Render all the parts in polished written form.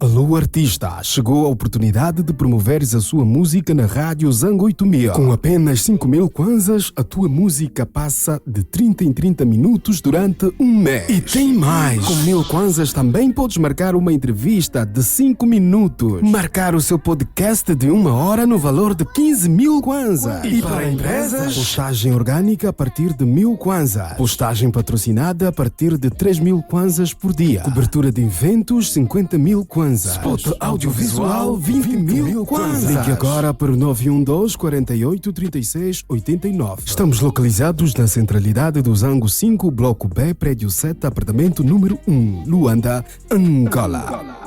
Alô artista, chegou a oportunidade de promoveres a sua música na Rádio Zango 8000. Com apenas 5.000 kwanzas, a tua música passa de 30 em 30 minutos durante um mês. E tem mais! Com 1.000 kwanzas também podes marcar uma entrevista de 5 minutos. Marcar o seu podcast de 1 hora no valor de 15.000 kwanzas. E para empresas, postagem orgânica a partir de 1.000 kwanzas. Postagem patrocinada a partir de 3.000 kwanzas por dia. Cobertura de eventos, 50.000 kwanzas. Spot audiovisual, 20.000 kwanzas. Ligue agora para o 912 48 36 89. Estamos localizados na centralidade do Zango 5, Bloco B, Prédio 7, apartamento número 1, Luanda, Angola.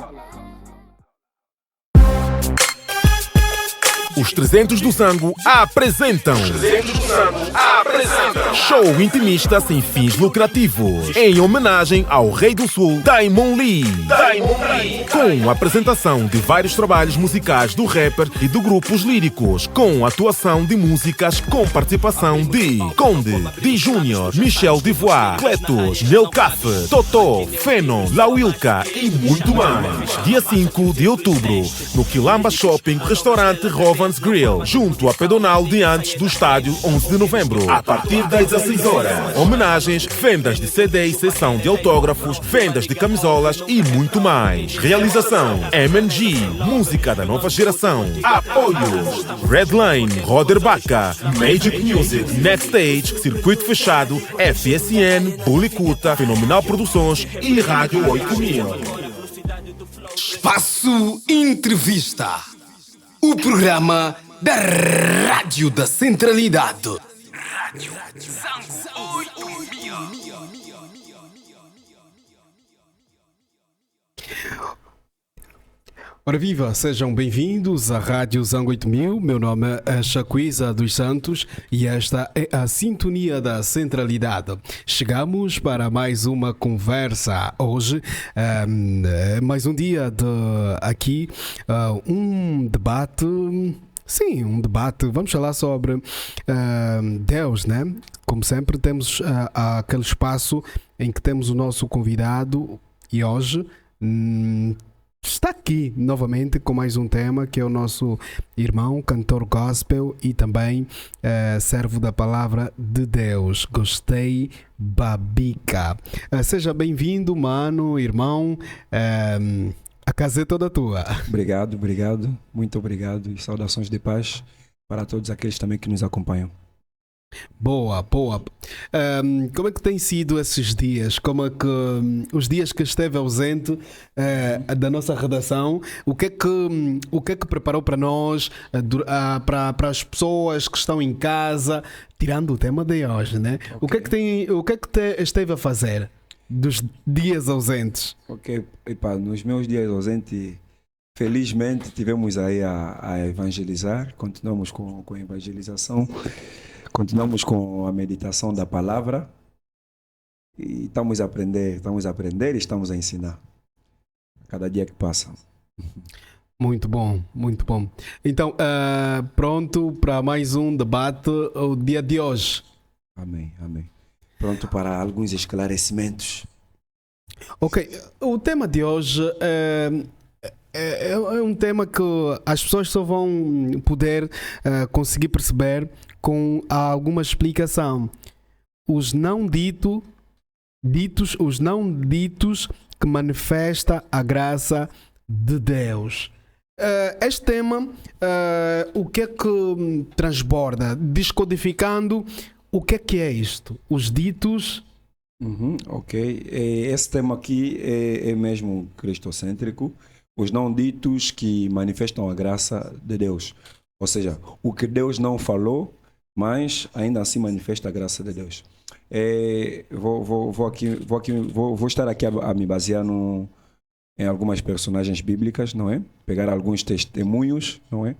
Os 300 do Zango apresentam show intimista sem fins lucrativos, em homenagem ao Rei do Sul, Diamond Lee. Com a apresentação de vários trabalhos musicais do rapper e de grupos líricos, com atuação de músicas com participação de Conde, D Júnior, Michel Divoire, Cletus, Nel Cafe, Totó, Feno, La Wilka e muito mais. Dia 5 de outubro, no Quilamba Shopping, restaurante Rovans Grill, junto à pedonal de antes do estádio 11 de novembro, a partir das 16 horas. Homenagens, vendas de CD e sessão de autógrafos, vendas de camisolas e muito mais. Realização MNG, música da nova geração. Apoios Redline, Roder Baca, Magic Music, Next Stage, Circuito Fechado, FSN, Bulicuta, Fenomenal Produções e Rádio 8000. Espaço Entrevista. O programa da Rádio da Centralidade. Rádio Zango 8000. Ora viva, sejam bem-vindos à Rádio Zango 8000. Meu nome é Chacuiza dos Santos e esta é a Sintonia da Centralidade. Chegamos para mais uma conversa hoje, mais um dia de aqui, um debate. Sim, um debate. Vamos falar sobre Deus, né? Como sempre, temos aquele espaço em que temos o nosso convidado e hoje está aqui novamente com mais um tema, que é o nosso irmão, cantor gospel e também servo da palavra de Deus. Gostei Babica. Seja bem-vindo, mano, irmão. A casa é toda tua. Obrigado. Muito obrigado e saudações de paz para todos aqueles também que nos acompanham. Boa. Como é que tem sido esses dias? Como é que os dias que esteve ausente da nossa redação, o que é que preparou para nós, para as pessoas que estão em casa, tirando o tema de hoje, né? Okay. O que é que esteve a fazer dos dias ausentes? Ok, nos meus dias ausentes, felizmente tivemos aí a evangelizar, continuamos com a evangelização, continuamos com a meditação da palavra e estamos a aprender e estamos a ensinar cada dia que passa. Muito bom. Então, pronto para mais um debate o dia de hoje. Amém. Pronto para alguns esclarecimentos. Ok, o tema de hoje é um tema que as pessoas só vão poder conseguir perceber com alguma explicação. Os não ditos que manifesta a graça de Deus. Este tema, o que é que transborda? Descodificando, o que é isto? Os ditos. Ok, esse tema aqui é mesmo cristocêntrico. Os não ditos que manifestam a graça de Deus. Ou seja, o que Deus não falou, mas ainda assim manifesta a graça de Deus. Vou estar aqui a me basear em algumas personagens bíblicas, não é? Pegar alguns testemunhos, não é?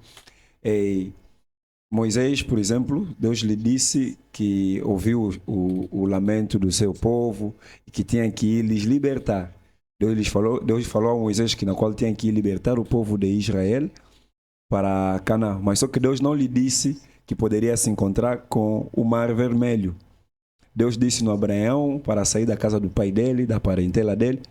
Moisés, por exemplo, Deus lhe disse que ouviu o lamento do seu povo e que tinha que lhes libertar. Deus falou a Moisés que na qual tinha que libertar o povo de Israel para Canaã. Mas só que Deus não lhe disse que poderia se encontrar com o Mar Vermelho. Deus disse no Abraão para sair da casa do pai dele, da parentela dele,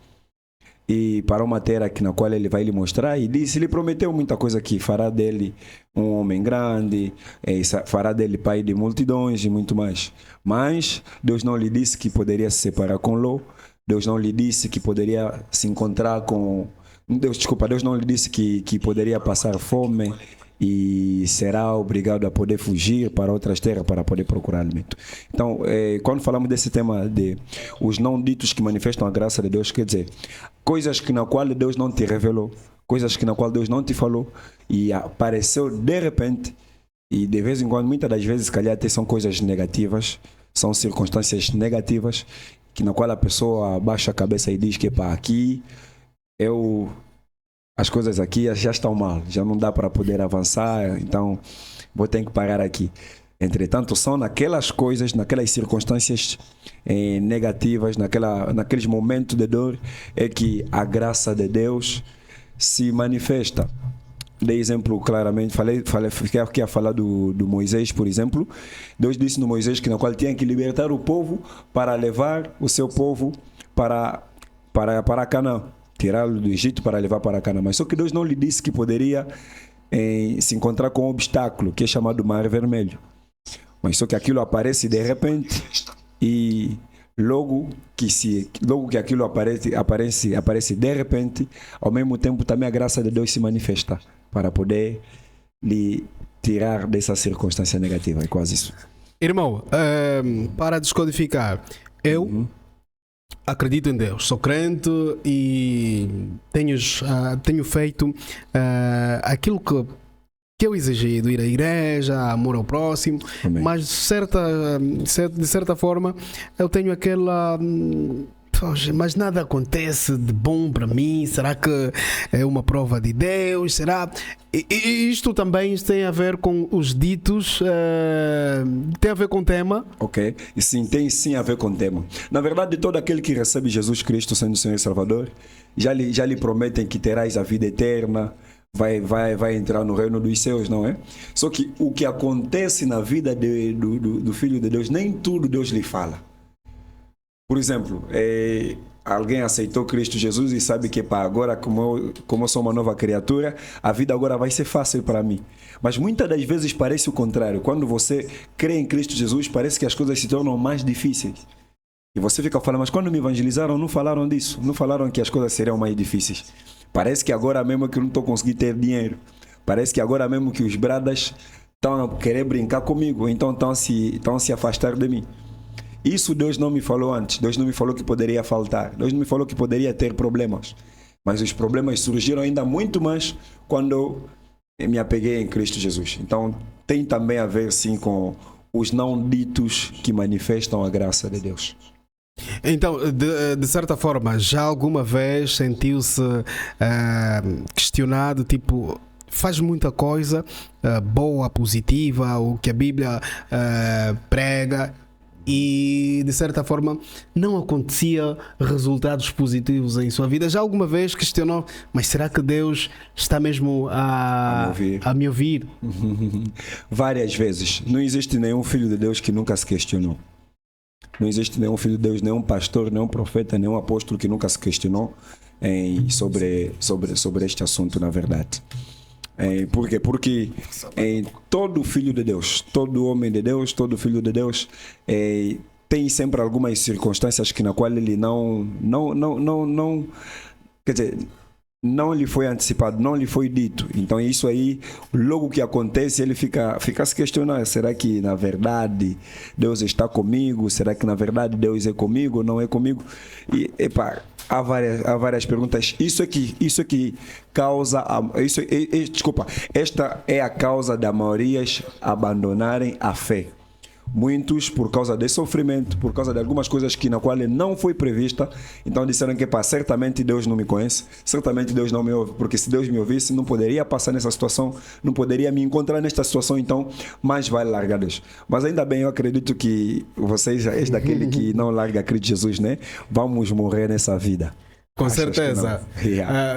e para uma terra na qual ele vai lhe mostrar, e disse, lhe prometeu muita coisa, que fará dele um homem grande, fará dele pai de multidões e muito mais. Mas Deus não lhe disse que poderia se separar com Ló. Deus não lhe disse que poderia se encontrar com... Deus não lhe disse que poderia passar fome e será obrigado a poder fugir para outras terras para poder procurar alimento. Então, quando falamos desse tema de os não ditos que manifestam a graça de Deus, quer dizer, coisas que na qual Deus não te revelou, coisas que na qual Deus não te falou e apareceu de repente, e de vez em quando, muitas das vezes, se calhar até são coisas negativas, são circunstâncias negativas, que na qual a pessoa baixa a cabeça e diz que pá, aqui as coisas aqui já estão mal, já não dá para poder avançar, então vou ter que parar aqui. Entretanto, são naquelas coisas, naquelas circunstâncias negativas, naqueles momentos de dor, é que a graça de Deus se manifesta. Dei exemplo claramente, fiquei aqui a falar do Moisés, por exemplo. Deus disse no Moisés que na qual tinha que libertar o povo para levar o seu povo para Canaã, tirá-lo do Egito para levar para Canaã. Mas só que Deus não lhe disse que poderia se encontrar com um obstáculo, que é chamado Mar Vermelho. Mas só que aquilo aparece de repente e logo que aquilo aparece de repente, ao mesmo tempo também a graça de Deus se manifesta para poder lhe tirar dessa circunstância negativa. É quase isso. Irmão, para descodificar, eu acredito em Deus, sou crente e tenho feito aquilo que eu exigi, de ir à igreja, amor ao próximo. Amém. Mas de certa forma eu tenho aquela... mas nada acontece de bom para mim. Será que é uma prova de Deus? Será? E isto também tem a ver com os ditos, tem a ver com o tema? Ok, e sim, tem sim a ver com o tema. Na verdade, todo aquele que recebe Jesus Cristo sendo Senhor e Salvador, já lhe prometem que terás a vida eterna, vai entrar no reino dos céus, não é? Só que o que acontece na vida do Filho de Deus, nem tudo Deus lhe fala. Por exemplo, alguém aceitou Cristo Jesus e sabe que agora, como eu sou uma nova criatura, a vida agora vai ser fácil para mim. Mas muitas das vezes parece o contrário. Quando você crê em Cristo Jesus, parece que as coisas se tornam mais difíceis. E você fica falando, mas quando me evangelizaram, não falaram disso. Não falaram que as coisas seriam mais difíceis. Parece que agora mesmo que eu não estou conseguindo ter dinheiro. Parece que agora mesmo que os bradas estão a querer brincar comigo. Então estão a se afastar de mim. Isso Deus não me falou antes. Deus não me falou que poderia faltar. Deus não me falou que poderia ter problemas. Mas os problemas surgiram ainda muito mais quando eu me apeguei em Cristo Jesus. Então tem também a ver sim com os não ditos que manifestam a graça de Deus. Então, de certa forma, já alguma vez sentiu-se questionado, tipo, faz muita coisa boa, positiva, o que a Bíblia prega, e de certa forma não acontecia resultados positivos em sua vida? Já alguma vez questionou, mas será que Deus está mesmo a me ouvir? Várias vezes. Não existe nenhum filho de Deus que nunca se questionou. Não existe nenhum filho de Deus, nenhum pastor, nenhum profeta, nenhum apóstolo que nunca se questionou sobre este assunto, na verdade. Por quê? Porque todo filho de Deus, todo homem de Deus, todo filho de Deus tem sempre algumas circunstâncias na qual ele não quer dizer, não lhe foi antecipado, não lhe foi dito. Então isso aí, logo que acontece, ele fica se questionando, será que na verdade Deus está comigo? Será que na verdade Deus é comigo ou não é comigo? E há várias perguntas. Isso é que causa esta é a causa da maioria abandonarem a fé. Muitos, por causa de sofrimento, por causa de algumas coisas que na qual não foi prevista, então disseram que certamente Deus não me conhece, certamente Deus não me ouve, porque se Deus me ouvisse, não poderia passar nessa situação, não poderia me encontrar nesta situação, então mais vale largar Deus. Mas ainda bem, eu acredito que vocês já és daquele que não larga Cristo Jesus, né? Vamos morrer nessa vida. Com certeza.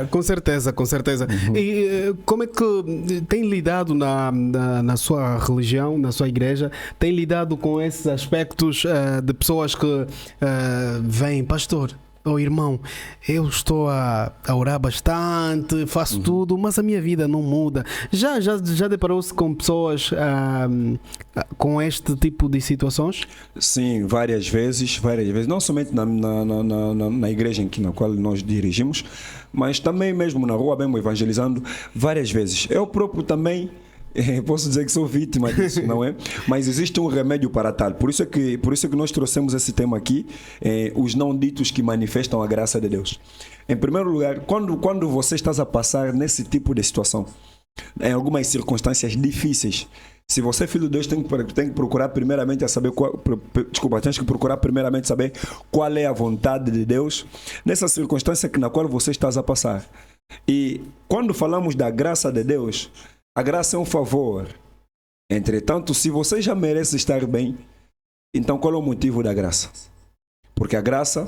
Com certeza. E como é que tem lidado na sua religião, na sua igreja, tem lidado com esses aspectos de pessoas que vêm, pastor, oh irmão, eu estou a orar bastante, faço tudo, mas a minha vida não muda. Já deparou-se com pessoas com este tipo de situações? Sim, várias vezes, não somente na igreja na qual nós dirigimos, mas também mesmo na rua, mesmo evangelizando, várias vezes. Eu próprio também posso dizer que sou vítima disso, não é? Mas existe um remédio para tal. Por isso é que nós trouxemos esse tema aqui, os não ditos que manifestam a graça de Deus. Em primeiro lugar, quando você está a passar nesse tipo de situação, em algumas circunstâncias difíceis, se você é filho de Deus, tem que procurar primeiramente saber tens que procurar primeiramente saber qual é a vontade de Deus nessa circunstância na qual você está a passar. E quando falamos da graça de Deus, a graça é um favor. Entretanto, se você já merece estar bem, então qual é o motivo da graça? Porque a graça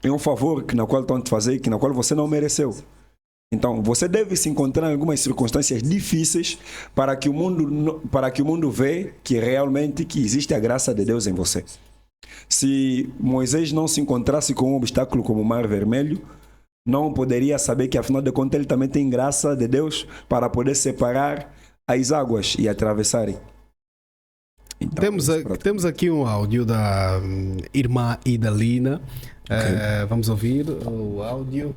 é um favor na qual estão te fazer, na qual você não mereceu. Então, você deve se encontrar em algumas circunstâncias difíceis para que o mundo vê que realmente que existe a graça de Deus em você. Se Moisés não se encontrasse com um obstáculo como o Mar Vermelho, não poderia saber que, afinal de contas, ele também tem graça de Deus para poder separar as águas e atravessarem. Então, temos aqui um áudio da irmã Idalina. Okay. Vamos ouvir o áudio.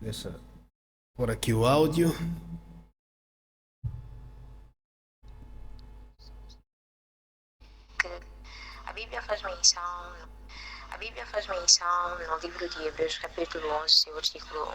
Deixa por aqui o áudio. A Bíblia faz menção no livro de Hebreus, capítulo 11, versículo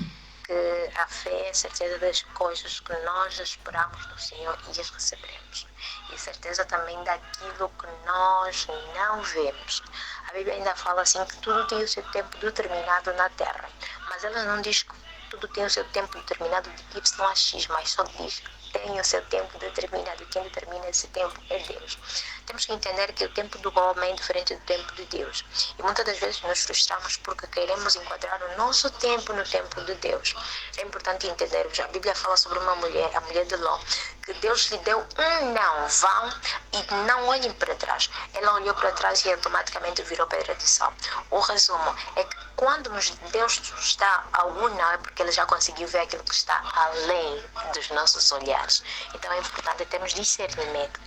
1, que a fé é a certeza das coisas que nós esperamos do Senhor e as receberemos. E certeza também daquilo que nós não vemos. A Bíblia ainda fala assim que tudo tem o seu tempo determinado na terra. Mas ela não diz que tudo tem o seu tempo determinado de Y a X, mas só diz que tem o seu tempo determinado. Quem determina esse tempo é Deus. Temos que entender que o tempo do homem é diferente do tempo de Deus. E muitas das vezes nos frustramos porque queremos enquadrar o nosso tempo no tempo de Deus. É importante entendermos. A Bíblia fala sobre uma mulher, a mulher de Ló, que Deus lhe deu um não, vão e não olhem para trás. Ela olhou para trás e automaticamente virou pedra de sal. O resumo é que quando Deus está a um não, é porque Ele já conseguiu ver aquilo que está além dos nossos olhares. Então é importante termos discernimento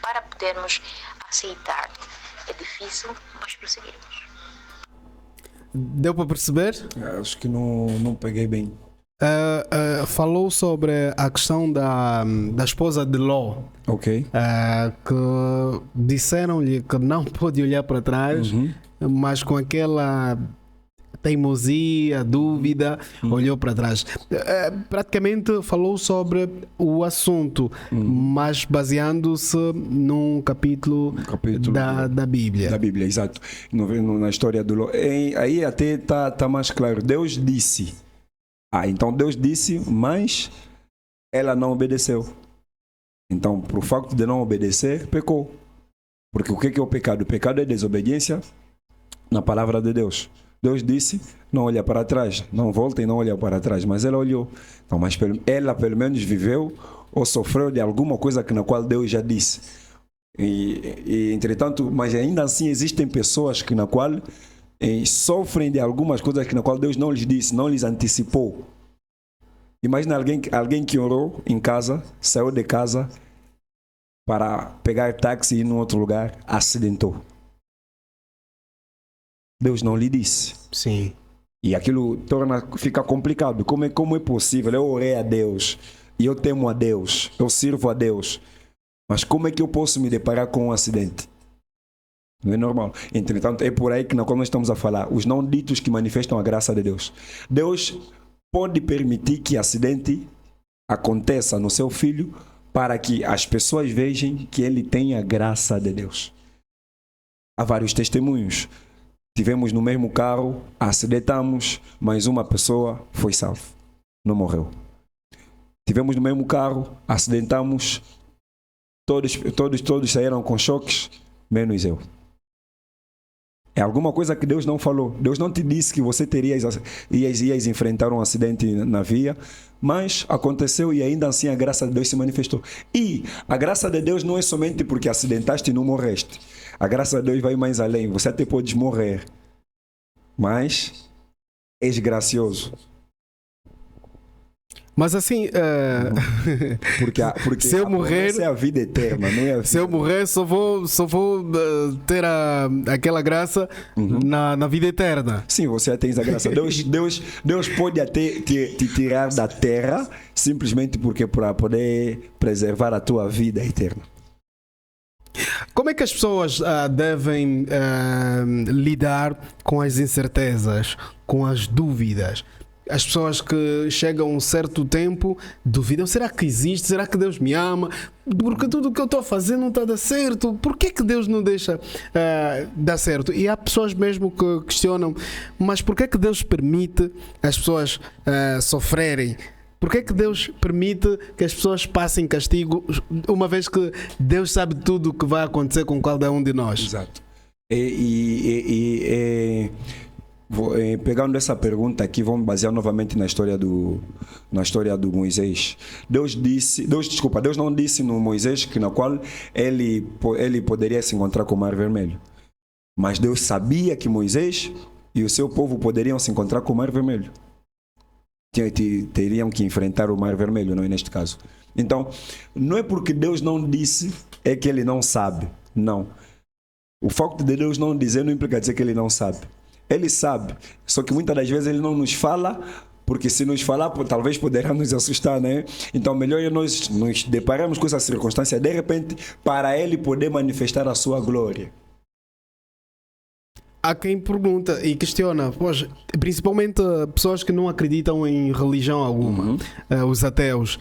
para podermos aceitar. É difícil, mas prosseguirmos. Deu para perceber? Acho que não peguei bem. Falou sobre a questão da esposa de Ló. Ok. Que disseram-lhe que não pôde olhar para trás, mas com aquela teimosia, dúvida, olhou para trás. Praticamente falou sobre o assunto, mas baseando-se num capítulo da Bíblia. Da Bíblia, exato. Na história do Ló. Aí até está mais claro. Deus disse. Então Deus disse, mas ela não obedeceu. Então, por facto de não obedecer, pecou. Porque o que é o pecado? O pecado é desobediência na palavra de Deus. Deus disse, não olha para trás, não volta e não olha para trás, mas ela olhou. Então, mas ela pelo menos viveu ou sofreu de alguma coisa na qual Deus já disse. E entretanto, mas ainda assim existem pessoas na qual sofrem de algumas coisas na qual Deus não lhes disse, não lhes antecipou. Imagina alguém que orou em casa, saiu de casa para pegar táxi e ir em outro lugar, acidentou. Deus não lhe disse. Sim. E aquilo fica complicado. Como é possível? Eu orei a Deus e eu temo a Deus, eu sirvo a Deus. Mas como é que eu posso me deparar com um acidente? Não é normal. Entretanto, é por aí que nós estamos a falar. Os não ditos que manifestam a graça de Deus. Deus pode permitir que acidente aconteça no seu filho para que as pessoas vejam que ele tem a graça de Deus. Há vários testemunhos. Tivemos no mesmo carro, acidentamos, mas uma pessoa foi salva, não morreu. Tivemos no mesmo carro, acidentamos, todos saíram com choques, menos eu. É alguma coisa que Deus não falou. Deus não te disse que você ias enfrentar um acidente na via, mas aconteceu e ainda assim a graça de Deus se manifestou. E a graça de Deus não é somente porque acidentaste e não morreste. A graça de Deus vai mais além. Você até pode morrer, mas és gracioso. Mas assim, Porque se eu a morrer, promessa é a vida eterna, não é a vida. se eu morrer, só vou ter aquela graça na vida eterna. Sim, você já tens a graça. Deus pode até te tirar da terra simplesmente porque para poder preservar a tua vida eterna. Como é que as pessoas devem lidar com as incertezas, com as dúvidas? As pessoas que chegam a um certo tempo duvidam, será que existe? Será que Deus me ama? Porque tudo o que eu estou a fazer não está a dar certo. Por que Deus não deixa dar certo? E há pessoas mesmo que questionam, mas por que Deus permite as pessoas sofrerem? Por que Deus permite que as pessoas passem castigo, uma vez que Deus sabe tudo o que vai acontecer com cada um de nós? Exato. Pegando essa pergunta aqui, vamos basear novamente na história do Moisés. Deus não disse no Moisés que na qual ele poderia se encontrar com o Mar Vermelho. Mas Deus sabia que Moisés e o seu povo poderiam se encontrar com o Mar Vermelho. Teriam que enfrentar o Mar Vermelho, não é neste caso. Então, não é porque Deus não disse é que ele não sabe. Não. O facto de Deus não dizer não implica dizer que ele não sabe. Ele sabe, só que muitas das vezes ele não nos fala, porque se nos falar, talvez poderá nos assustar, né? Então, melhor é nós nos depararmos com essa circunstância, de repente, para ele poder manifestar a sua glória. Há quem pergunta e questiona, pois, principalmente pessoas que não acreditam em religião alguma, os ateus,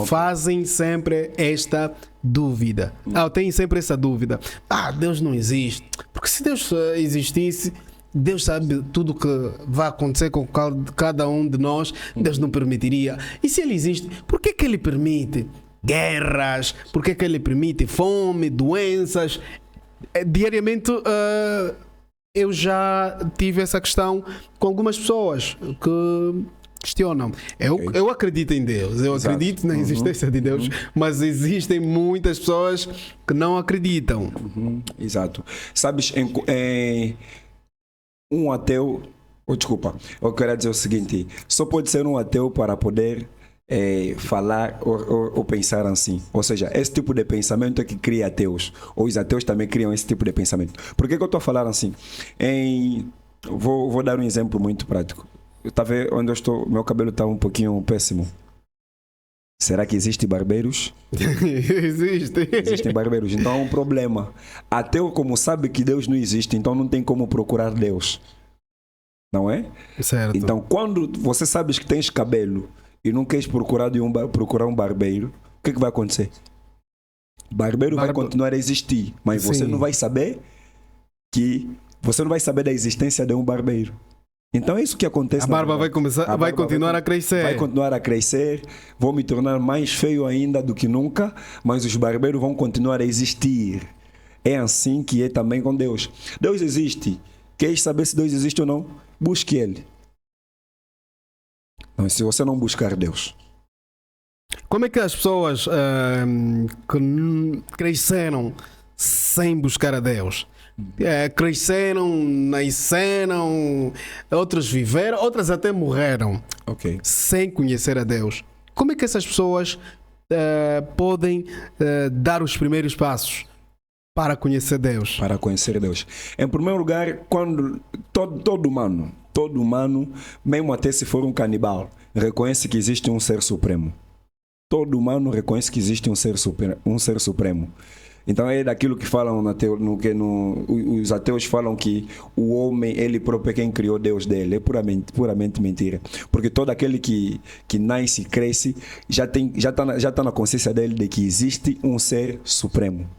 fazem sempre esta dúvida. Têm sempre essa dúvida. Deus não existe. Porque se Deus existisse, Deus sabe tudo o que vai acontecer com cada um de nós. Deus não permitiria. E se Ele existe, por que Ele permite guerras? Por que Ele permite fome, doenças? Diariamente eu já tive essa questão com algumas pessoas que questionam. Eu acredito em Deus, eu acredito na existência de Deus, mas existem muitas pessoas que não acreditam. Exato. Sabes, um ateu, eu quero dizer o seguinte: só pode ser um ateu para poder falar ou pensar assim. Ou seja, esse tipo de pensamento é que cria ateus, ou os ateus também criam esse tipo de pensamento. Por que eu estou a falar assim? Vou dar um exemplo muito prático. Está vendo onde eu estou? Meu cabelo está um pouquinho péssimo. Será que existem barbeiros? Existem barbeiros. Então é um problema. Ateu, como sabe que Deus não existe, então não tem como procurar Deus. Não é? Certo. Então, quando você sabes que tens cabelo e não queres procurar um barbeiro, o que vai acontecer? Barbeiro vai continuar a existir, mas você não vai saber da existência de um barbeiro. Então é isso que acontece. A barba vai continuar a crescer. Vai continuar a crescer, vou me tornar mais feio ainda do que nunca, mas os barbeiros vão continuar a existir. É assim que é também com Deus. Deus existe. Queres saber se Deus existe ou não? Busque Ele. Mas se você não buscar Deus. Como é que as pessoas que cresceram sem buscar a Deus? Cresceram, nasceram, outros viveram, outras até morreram sem conhecer a Deus. Como é que essas pessoas podem dar os primeiros passos para conhecer Deus? Para conhecer Deus. Em primeiro lugar, quando todo humano, mesmo até se for um canibal, reconhece que existe um ser supremo. Todo humano reconhece que existe um ser supremo. Então é daquilo que falam os ateus falam que o homem, ele próprio é quem criou Deus dele. É puramente mentira. Porque todo aquele que nasce e cresce já tá na consciência dele de que existe um ser supremo.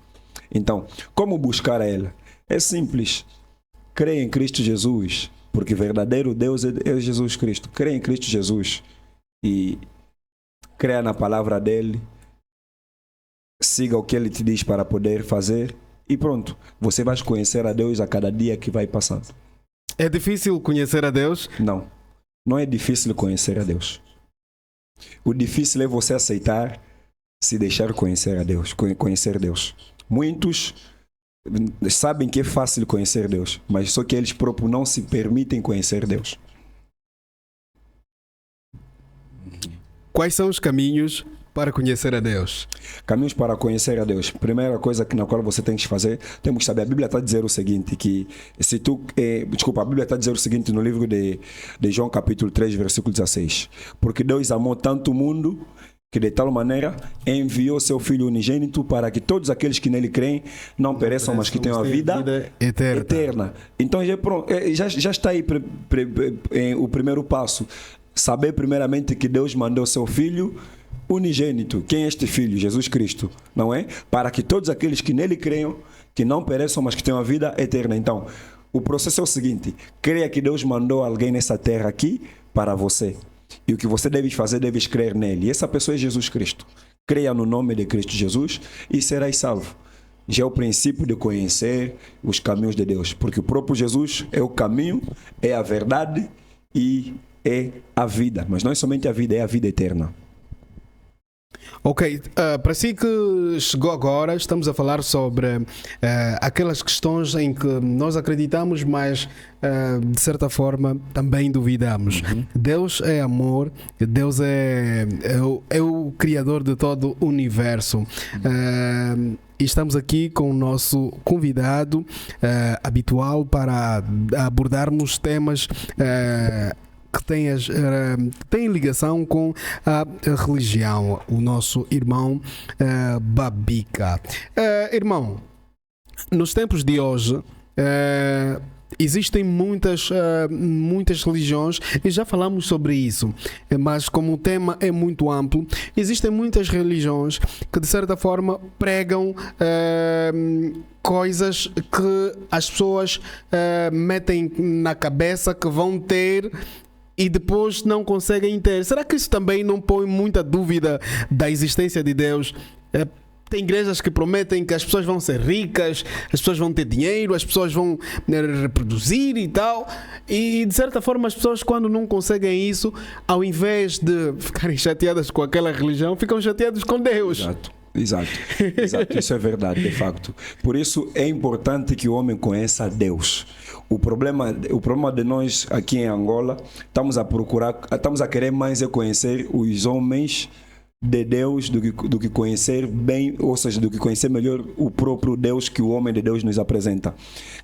Então, como buscar ele? É simples. Creia em Cristo Jesus, porque verdadeiro Deus é Jesus Cristo. Creia em Cristo Jesus e creia na palavra dele. Siga o que ele te diz para poder fazer e pronto. Você vai conhecer a Deus a cada dia que vai passando. É difícil conhecer a Deus? Não. Não é difícil conhecer a Deus. O difícil é você aceitar se deixar conhecer a Deus, conhecer Deus. Muitos sabem que é fácil conhecer Deus, mas só que eles próprios não se permitem conhecer Deus. Quais são os caminhos para conhecer a Deus? Caminhos para conhecer a Deus. Primeira coisa na qual você tem que fazer, temos que saber, a Bíblia está a dizer o seguinte, que se tu, a Bíblia está a dizer o seguinte no livro de João capítulo 3, versículo 16, porque Deus amou tanto o mundo, que de tal maneira enviou seu Filho unigênito para que todos aqueles que nele creem não pereçam, mas que tenham a vida eterna. Então já está aí o primeiro passo. Saber primeiramente que Deus mandou seu Filho unigênito. Quem é este Filho? Jesus Cristo, não é? Para que todos aqueles que nele creiam, que não pereçam, mas que tenham a vida eterna. Então, o processo é o seguinte: creia que Deus mandou alguém nessa terra aqui para você. E o que você deve fazer, deve crer nele. E essa pessoa é Jesus Cristo. Creia no nome de Cristo Jesus e serás salvo. Já é o princípio de conhecer os caminhos de Deus. Porque o próprio Jesus é o caminho, é a verdade e é a vida. Mas não é somente a vida, é a vida eterna. Ok, para si que chegou agora, estamos a falar sobre aquelas questões em que nós acreditamos, mas de certa forma também duvidamos. Deus é amor, Deus é o Criador de todo o universo. E estamos aqui com o nosso convidado habitual para abordarmos temas que tem ligação com a religião, o nosso irmão Babica. Irmão, nos tempos de hoje existem muitas religiões e já falamos sobre isso, mas como o tema é muito amplo, existem muitas religiões que de certa forma pregam coisas que as pessoas metem na cabeça que vão ter e depois não conseguem ter. Será que isso também não põe muita dúvida da existência de Deus? Tem igrejas que prometem que as pessoas vão ser ricas, as pessoas vão ter dinheiro, as pessoas vão reproduzir e tal. E de certa forma as pessoas, quando não conseguem isso, ao invés de ficarem chateadas com aquela religião, ficam chateadas com Deus. Exato. Isso é verdade, de facto. Por isso é importante que o homem conheça Deus. O problema de nós aqui em Angola, estamos a querer mais conhecer os homens de Deus do que conhecer bem, ou seja, do que conhecer melhor o próprio Deus que o homem de Deus nos apresenta.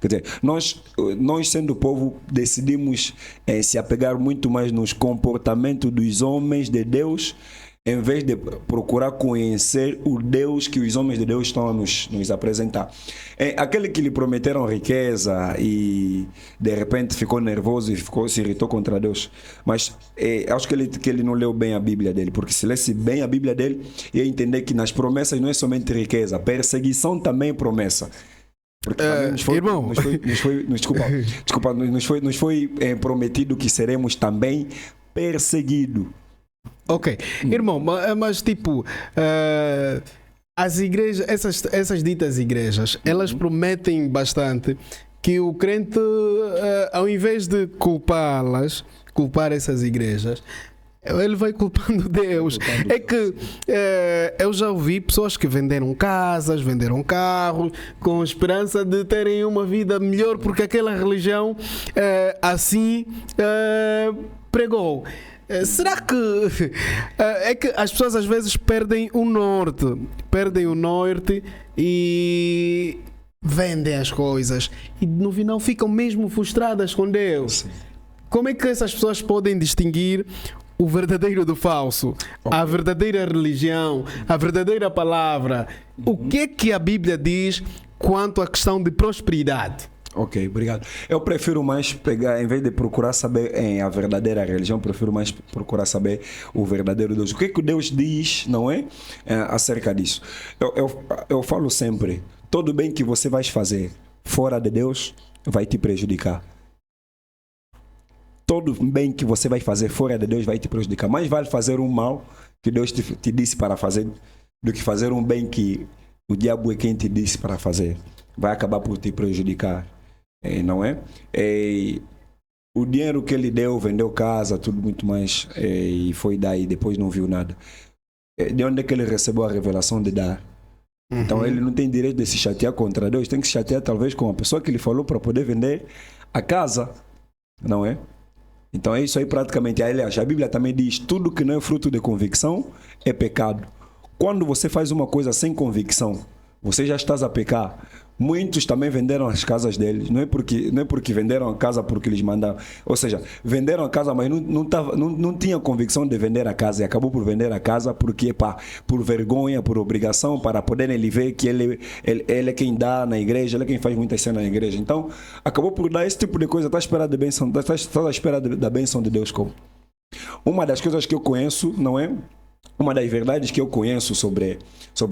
Quer dizer, nós sendo povo, decidimos se apegar muito mais nos comportamentos dos homens de Deus, em vez de procurar conhecer o Deus que os homens de Deus estão a nos apresentar. Aquele que lhe prometeram riqueza e de repente ficou nervoso e se irritou contra Deus. Mas acho que ele não leu bem a Bíblia dele, porque se lesse bem a Bíblia dele, ia entender que nas promessas não é somente riqueza, perseguição também é promessa. Porque irmão, nos foi prometido que seremos também perseguidos. Ok, irmão, mas tipo, as igrejas, essas ditas igrejas, elas prometem bastante que o crente, ao invés de culpar essas igrejas, ele vai culpando Deus. É que eu já ouvi pessoas que venderam casas, venderam carros, com esperança de terem uma vida melhor, porque aquela religião assim pregou. Será que é que as pessoas às vezes perdem o norte e vendem as coisas e no final ficam mesmo frustradas com Deus? Sim. Como é que essas pessoas podem distinguir o verdadeiro do falso, a verdadeira religião, a verdadeira palavra? O que é que a Bíblia diz quanto à questão de prosperidade? Ok, obrigado. Eu prefiro mais pegar, em vez de procurar saber a verdadeira religião, prefiro mais procurar saber o verdadeiro Deus. O que é que Deus diz, não é? Acerca disso. Eu falo sempre, todo bem que você vai fazer fora de Deus vai te prejudicar. Todo bem que você vai fazer fora de Deus vai te prejudicar. Mais vale fazer um mal que Deus te disse para fazer do que fazer um bem que o diabo é quem te disse para fazer. Vai acabar por te prejudicar. Não é? O dinheiro que ele deu, vendeu casa, tudo muito mais, e foi daí, depois não viu nada. De onde é que ele recebeu a revelação de dar? Então ele não tem direito de se chatear contra Deus, tem que se chatear talvez com a pessoa que ele falou para poder vender a casa, não é? Então é isso aí praticamente. Aliás, a Bíblia também diz, tudo que não é fruto de convicção é pecado. Quando você faz uma coisa sem convicção, você já estás a pecar. Muitos também venderam as casas deles, não é porque venderam a casa porque eles mandaram, ou seja, venderam a casa, mas não tinha convicção de vender a casa, e acabou por vender a casa porque, por vergonha, por obrigação, para poderem ele ver que ele é quem dá na igreja, ele é quem faz muitas cenas na igreja. Então, acabou por dar esse tipo de coisa, está à espera de bênção, está à espera da bênção de Deus. Como uma das coisas que eu conheço, não é? Uma das verdades que eu conheço sobre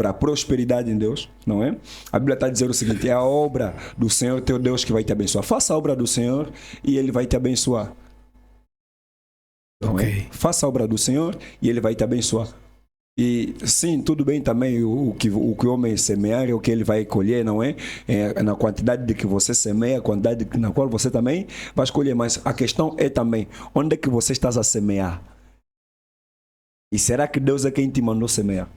a prosperidade em Deus, não é? A Bíblia está dizendo o seguinte, é a obra do Senhor, teu Deus, que vai te abençoar. Faça a obra do Senhor e Ele vai te abençoar. Não é? Faça a obra do Senhor e Ele vai te abençoar. E sim, tudo bem também, o que o homem semear é o que ele vai colher, não é? É na quantidade de que você semeia, a quantidade na qual você também vai escolher. Mas a questão é também, onde é que você está a semear? E será que Deus é quem te mandou semear?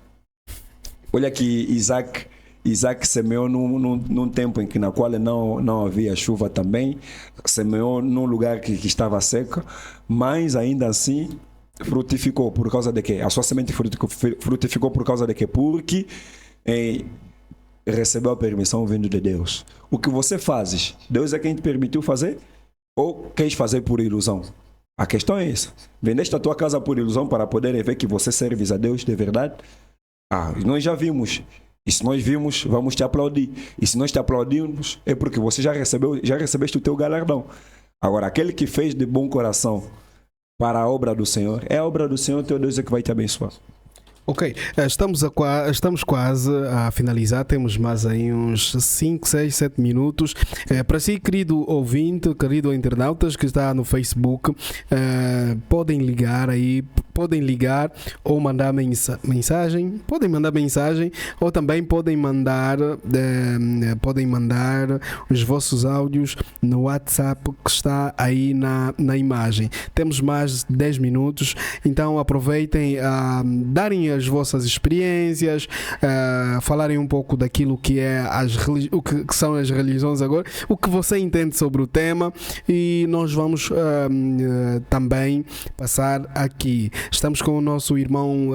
Olha que Isaac semeou num tempo em que na qual não havia chuva também, semeou num lugar que estava seco, mas ainda assim frutificou. Por causa de quê? A sua semente frutificou por causa de quê? Porque recebeu a permissão vindo de Deus. O que você fazes, Deus é quem te permitiu fazer? Ou queres fazer por ilusão? A questão é essa. Vendeste a tua casa por ilusão para poderem ver que você serves a Deus de verdade? Nós já vimos. E se nós vimos, vamos te aplaudir. E se nós te aplaudirmos, é porque você já recebeste o teu galardão. Agora, aquele que fez de bom coração para a obra do Senhor, é a obra do Senhor, teu Deus é que vai te abençoar. Ok, estamos quase a finalizar, temos mais aí uns 5, 6, 7 minutos. Para si, querido ouvinte, querido internautas que está no Facebook, podem ligar ou mandar mensagem, ou também podem mandar os vossos áudios no WhatsApp que está aí na imagem. Temos mais de 10 minutos, então aproveitem a darem as vossas experiências, falarem um pouco daquilo que é o que são as religiões agora, o que você entende sobre o tema, e nós vamos também passar aqui. Estamos com o nosso irmão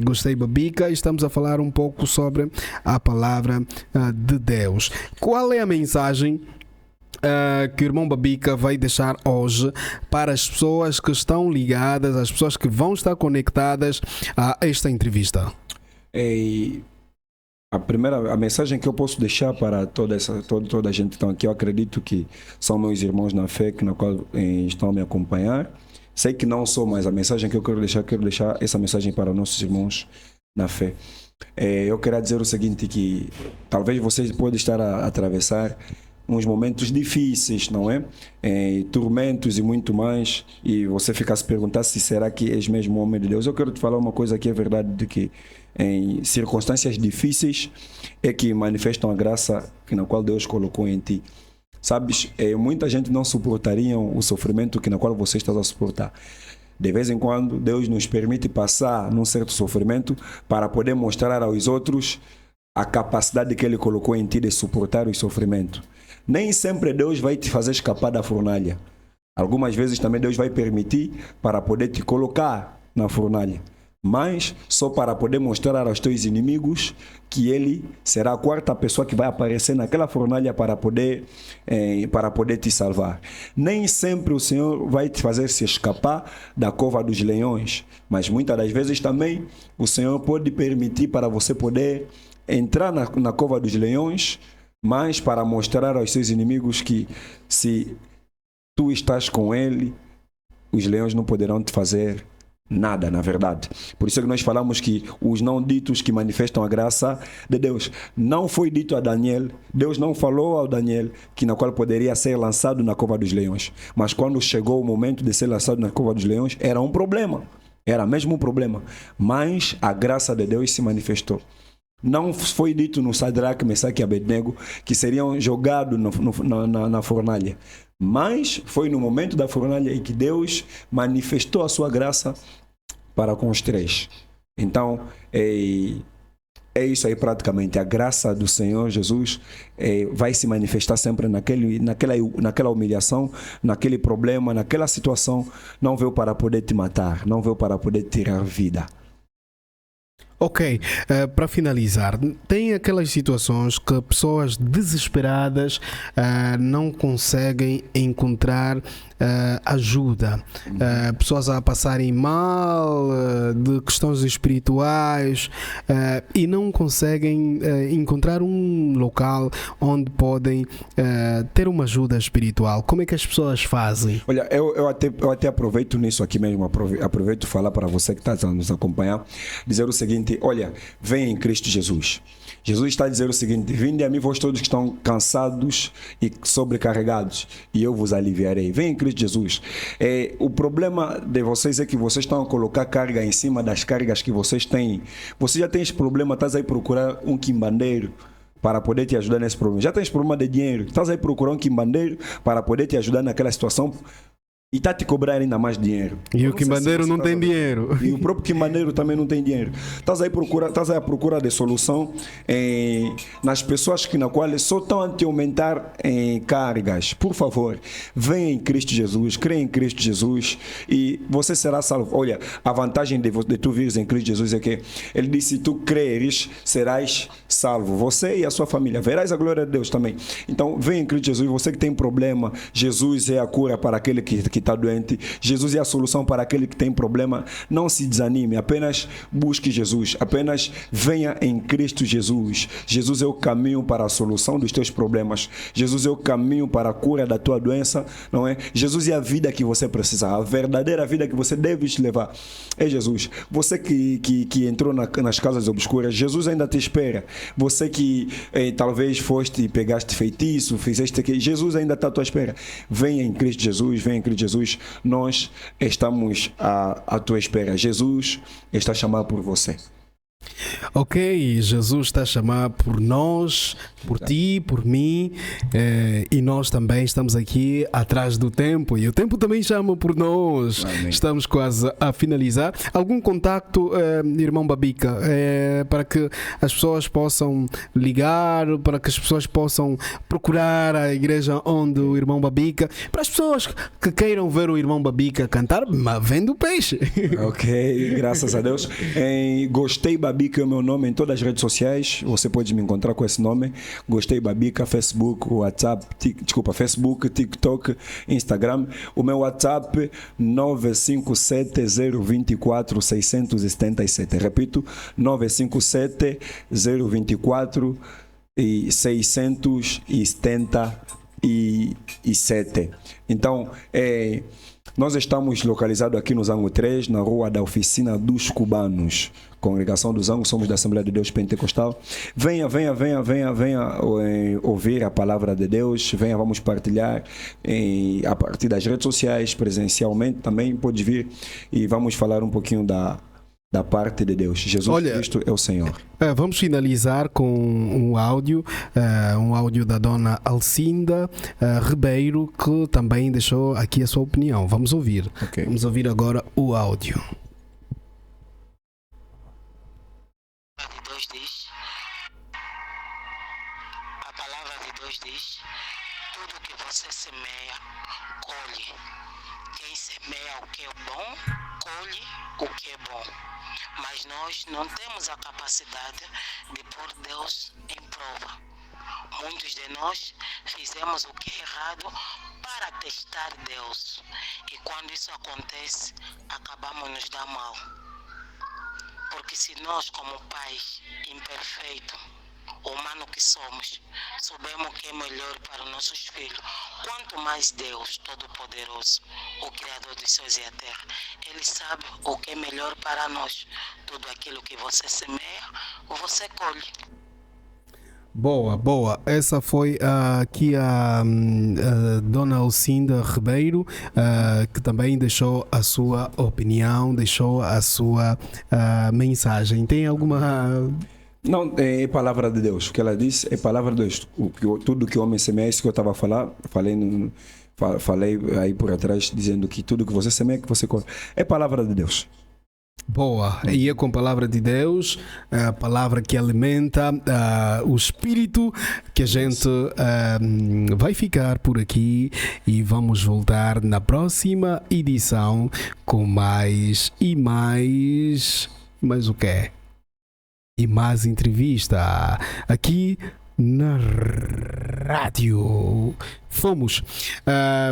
Gostei Babica e estamos a falar um pouco sobre a palavra de Deus. Qual é a mensagem que o irmão Babica vai deixar hoje para as pessoas que estão ligadas, as pessoas que vão estar conectadas a esta entrevista? A mensagem que eu posso deixar para toda a gente que está aqui, eu acredito que são meus irmãos na fé que na qual estão a me acompanhar. Sei que não sou, mas a mensagem que eu quero deixar essa mensagem para nossos irmãos na fé. Eu quero dizer o seguinte, que talvez você pode estar a atravessar uns momentos difíceis, não é? Tormentos e muito mais, e você fica a se perguntar se será que és mesmo homem de Deus. Eu quero te falar uma coisa que é verdade, de que em circunstâncias difíceis é que manifestam a graça na qual Deus colocou em ti. Sabes, muita gente não suportaria o sofrimento na qual você está a suportar. De vez em quando Deus nos permite passar num certo sofrimento para poder mostrar aos outros a capacidade que Ele colocou em ti de suportar o sofrimento. Nem sempre Deus vai te fazer escapar da fornalha. Algumas vezes também Deus vai permitir para poder te colocar na fornalha. Mas só para poder mostrar aos teus inimigos que Ele será a quarta pessoa que vai aparecer naquela fornalha para poder te salvar. Nem sempre o Senhor vai te fazer se escapar da cova dos leões. Mas muitas das vezes também o Senhor pode permitir para você poder entrar na cova dos leões, mas para mostrar aos seus inimigos que se tu estás com Ele, os leões não poderão te fazer nada, na verdade. Por isso é que nós falamos que os não ditos que manifestam a graça de Deus. Não foi dito a Daniel, Deus não falou ao Daniel que na qual poderia ser lançado na cova dos leões. Mas quando chegou o momento de ser lançado na cova dos leões, era um problema. Era mesmo um problema. Mas a graça de Deus se manifestou. Não foi dito no Sadraque, Mesaque e Abednego que seriam jogados na fornalha. Mas foi no momento da fornalha em que Deus manifestou a sua graça para com os três. Então, é isso aí praticamente. A graça do Senhor Jesus vai se manifestar sempre naquela humilhação, naquele problema, naquela situação. Não veio para poder te matar, não veio para poder tirar vida. Ok, para finalizar, tem aquelas situações que pessoas desesperadas não conseguem encontrar ajuda, pessoas a passarem mal de questões espirituais e não conseguem encontrar um local onde podem ter uma ajuda espiritual. Como é que as pessoas fazem? Olha, eu até aproveito nisso aqui mesmo, aproveito falar para você que está a nos acompanhar, dizer o seguinte: olha, vem em Cristo Jesus. Jesus está a dizer o seguinte: vinde a mim vós todos que estão cansados e sobrecarregados, e eu vos aliviarei. Vem em Cristo Jesus. O problema de vocês é que vocês estão a colocar carga em cima das cargas que vocês têm. Você já tem esse problema, estás aí procurar um quimbandeiro para poder te ajudar nesse problema. Já tens problema de dinheiro, estás aí procurar um quimbandeiro para poder te ajudar naquela situação. E está a te cobrar ainda mais dinheiro. E o quimbandeiro não tem dinheiro. E o próprio quimbandeiro também não tem dinheiro. Estás aí à procura de solução nas pessoas na qual só estão a te aumentar cargas. Por favor, venha em Cristo Jesus, creia em Cristo Jesus e você será salvo. Olha, a vantagem de tu vires em Cristo Jesus é que ele disse: se tu creres, serás salvo. Você e a sua família. Verás a glória de Deus também. Então, venha em Cristo Jesus. Você que tem problema, Jesus é a cura para aquele que está doente. Jesus é a solução para aquele que tem problema. Não se desanime, apenas busque Jesus, apenas venha em Cristo Jesus. Jesus é o caminho para a solução dos teus problemas. Jesus é o caminho para a cura da tua doença, não é? Jesus é a vida que você precisa, a verdadeira vida que você deve levar é Jesus. Você que entrou nas casas obscuras, Jesus ainda te espera. Você que talvez foste e pegaste feitiço, fizeste aqui, Jesus ainda está à tua espera. Venha em Cristo Jesus, venha em Cristo Jesus, nós estamos à tua espera. Jesus está a chamar por você. Ok, Jesus está a chamar por nós, por ti, por mim, e nós também estamos aqui atrás do tempo e o tempo também chama por nós. Amém. Estamos quase a finalizar. Algum contacto, irmão Babica, para que as pessoas possam ligar, para que as pessoas possam procurar a igreja onde o irmão Babica, para as pessoas que queiram ver o irmão Babica cantar, mas vendo o peixe. Ok, graças a Deus. Gostei Babica é o meu nome em todas as redes sociais. Você pode me encontrar com esse nome. Gostei Babica, Facebook, WhatsApp, Facebook, TikTok, Instagram. O meu WhatsApp 957-024-677. Repito, 957-024-677. Então, nós estamos localizados aqui no Zango 3, na rua da Oficina dos Cubanos, Congregação do Zango, somos da Assembleia de Deus Pentecostal. Venha ouvir a palavra de Deus, venha, vamos partilhar a partir das redes sociais, presencialmente também pode vir e vamos falar um pouquinho da parte de Deus. Jesus Cristo é o Senhor. Vamos finalizar com um áudio da dona Alcinda Ribeiro, que também deixou aqui a sua opinião. Vamos ouvir. Okay. Vamos ouvir agora o áudio. A palavra de Deus diz: tudo que você semeia, colhe. Quem semeia o que é bom, colhe o que é bom. Mas nós não temos a capacidade de pôr Deus em prova. Muitos de nós fizemos o que é errado para testar Deus. E quando isso acontece, acabamos nos dar mal. Porque se nós, como pais imperfeitos, humano que somos, sabemos o que é melhor para os nossos filhos, quanto mais Deus Todo-Poderoso, o Criador dos céus e a terra, Ele sabe o que é melhor para nós. Tudo aquilo que você semeia, você colhe. Boa. Essa foi aqui a dona Alcinda Ribeiro, que também deixou a sua opinião, deixou a sua mensagem. Tem alguma... Não, é palavra de Deus. O que ela disse é palavra de Deus. Tudo que o homem semeia, isso que eu estava a falar, falei aí por atrás, dizendo que tudo que você semeia, que você colhe. É palavra de Deus. Boa, e é com a palavra de Deus, a palavra que alimenta o espírito, que a gente vai ficar por aqui e vamos voltar na próxima edição com mais e mais. Mais o quê? E mais entrevista aqui na rádio. Fomos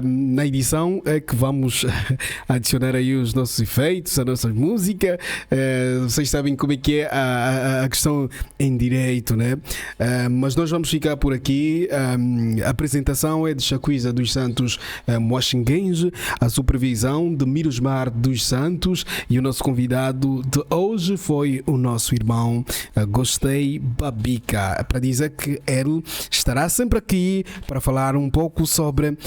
na edição é que vamos adicionar aí os nossos efeitos, a nossa música. Vocês sabem como é que é a questão em direito, né? Mas nós vamos ficar por aqui. A apresentação é de Chacuíza dos Santos Moachinguense, a supervisão de Mirosmar dos Santos, e o nosso convidado de hoje foi o nosso irmão Gostei Babica, para dizer que ele estará sempre aqui para falar um pouco sobre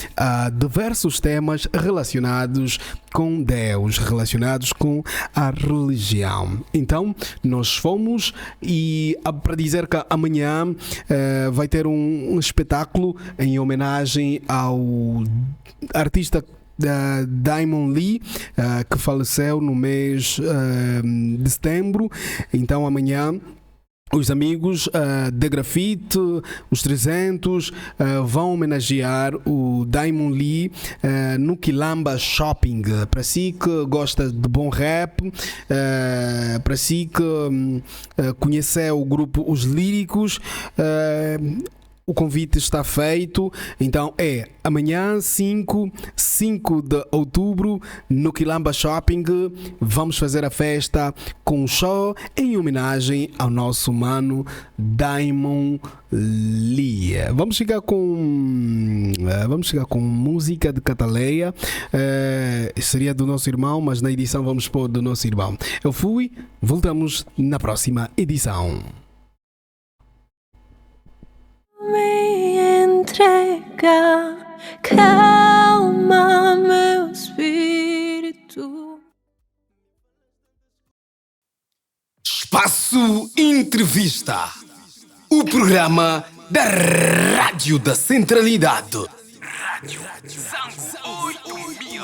diversos temas relacionados com Deus, relacionados com a religião. Então, nós fomos, e para dizer que amanhã vai ter um espetáculo em homenagem ao artista Diamond Lee, que faleceu no mês de setembro. Então amanhã os amigos da Grafite, os 300, vão homenagear o Diamond Lee no Quilamba Shopping. Para si que gosta de bom rap, para si que conheceu o grupo Os Líricos, o convite está feito. Então é amanhã, 5 de outubro, no Quilamba Shopping. Vamos fazer a festa com um show em homenagem ao nosso mano Diamond Lee. Vamos chegar com música de Cataleia. Seria do nosso irmão, mas na edição vamos pôr do nosso irmão. Eu fui, voltamos na próxima edição. Me entrega, calma meu espírito. Espaço Entrevista, o programa da Rádio da Centralidade. Rádio Santos 8000.